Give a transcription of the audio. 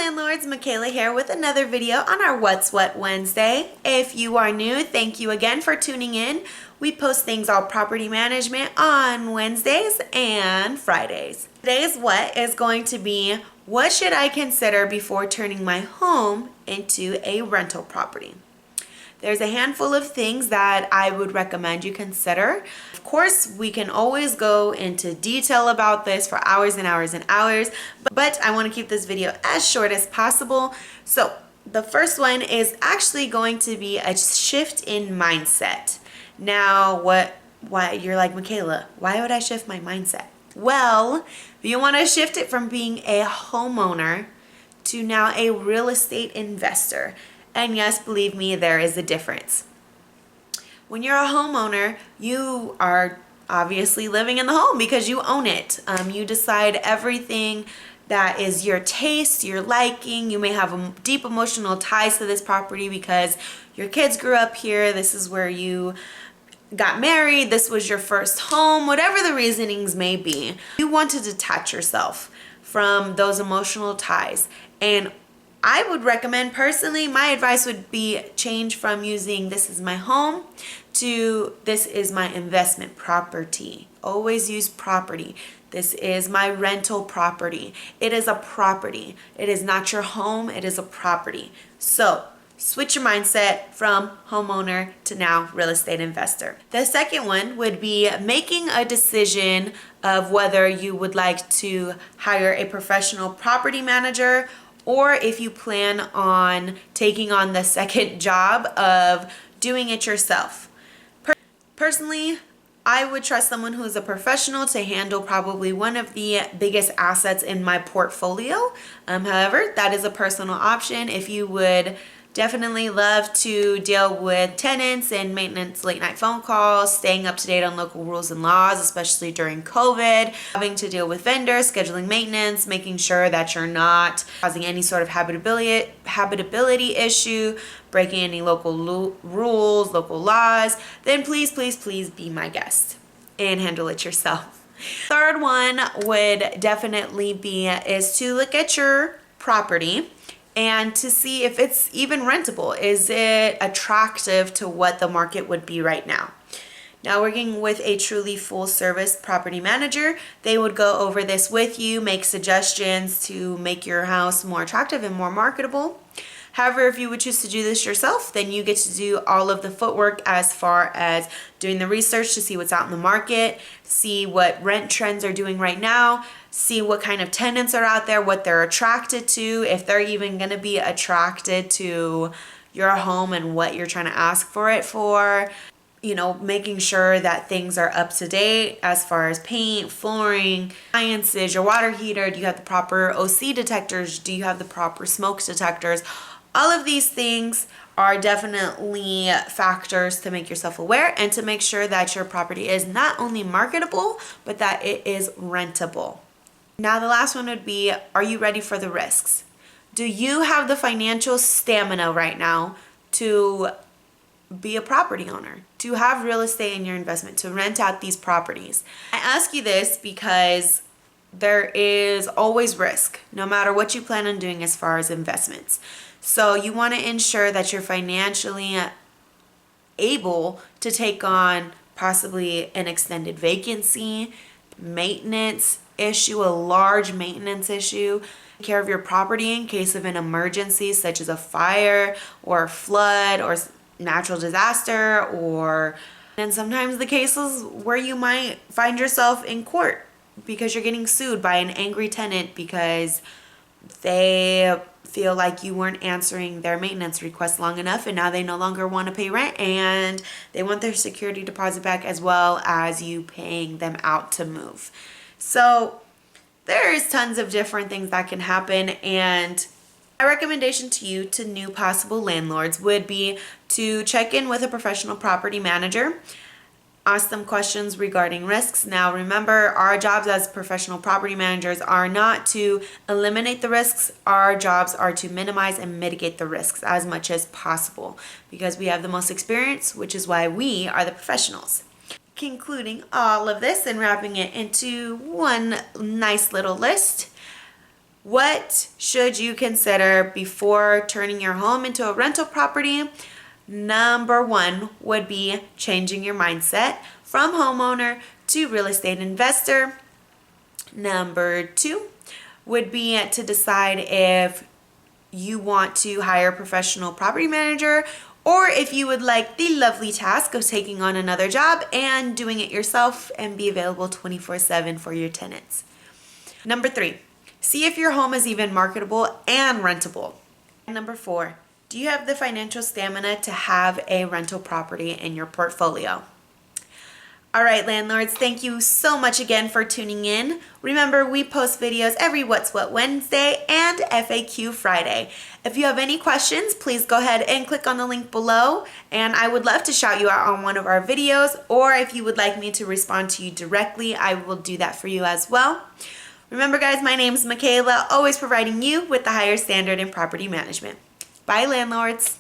Landlords, Makayla here with another video on our What's What Wednesday. If you are new, thank you again for tuning in. We post things all property management on Wednesdays and Fridays. Today's what is going to be, what should I consider before turning my home into a rental property? There's a handful of things that I would recommend you consider. Of course, we can always go into detail about this for hours and hours and hours, but I want to keep this video as short as possible. So the first one is actually going to be a shift in mindset. Now, why you're like, Makayla, why would I shift my mindset? Well, you want to shift it from being a homeowner to now a real estate investor. And yes, believe me, there is a difference. When you're a homeowner, you are obviously living in the home because you own it. You decide everything that is your taste, your liking. You may have deep emotional ties to this property because your kids grew up here. This is where you got married. This was your first home, whatever the reasonings may be. You want to detach yourself from those emotional ties. And I would recommend, personally, my advice would be change from using this is my home to this is my investment property. Always use property. This is my rental property. It is a property. It is not your home. It is a property. So switch your mindset from homeowner to now real estate investor. The second one would be making a decision of whether you would like to hire a professional property manager or if you plan on taking on the second job of doing it yourself. Personally, I would trust someone who is a professional to handle probably one of the biggest assets in my portfolio. However, that is a personal option. If you would definitely love to deal with tenants and maintenance late night phone calls, staying up to date on local rules and laws, especially during COVID, having to deal with vendors, scheduling maintenance, making sure that you're not causing any sort of habitability issue, breaking any local rules, local laws, then please, please, please be my guest and handle it yourself. Third one would definitely be is to look at your property and to see if it's even rentable. Is it attractive to what the market would be right now? Now, working with a truly full service property manager, they would go over this with you, make suggestions to make your house more attractive and more marketable. However, if you would choose to do this yourself, then you get to do all of the footwork as far as doing the research to see what's out in the market, see what rent trends are doing right now, see what kind of tenants are out there, what they're attracted to, if they're even going to be attracted to your home and what you're trying to ask for it for. You know, making sure that things are up to date as far as paint, flooring, appliances, your water heater. Do you have the proper OC detectors? Do you have the proper smoke detectors? All of these things are definitely factors to make yourself aware and to make sure that your property is not only marketable, but that it is rentable. Now, the last one would be, are you ready for the risks? Do you have the financial stamina right now to be a property owner, to have real estate in your investment, to rent out these properties? I ask you this because there is always risk, no matter what you plan on doing as far as investments. So you want to ensure that you're financially able to take on possibly an extended vacancy, maintenance issue, a large maintenance issue, take care of your property in case of an emergency such as a fire or a flood or natural disaster, or and sometimes the cases where you might find yourself in court because you're getting sued by an angry tenant because they feel like you weren't answering their maintenance request long enough and now they no longer want to pay rent and they want their security deposit back as well as you paying them out to move. So there's tons of different things that can happen, and my recommendation to you, to new possible landlords, would be to check in with a professional property manager. Ask them questions regarding risks. Now, remember, our jobs as professional property managers are not to eliminate the risks. Our jobs are to minimize and mitigate the risks as much as possible because we have the most experience, which is why we are the professionals. Concluding all of this and wrapping it into one nice little list, What should you consider before turning your home into a rental property? Number one would be changing your mindset from homeowner to real estate investor. Number two would be to decide if you want to hire a professional property manager or if you would like the lovely task of taking on another job and doing it yourself and be available 24/7 for your tenants. Number three, see if your home is even marketable and rentable. Number four, do you have the financial stamina to have a rental property in your portfolio? All right, landlords, thank you so much again for tuning in. Remember, we post videos every What's What Wednesday and FAQ Friday. If you have any questions, please go ahead and click on the link below, and I would love to shout you out on one of our videos, or if you would like me to respond to you directly, I will do that for you as well. Remember, guys, my name is Makayla, always providing you with the higher standard in property management. Bye, landlords.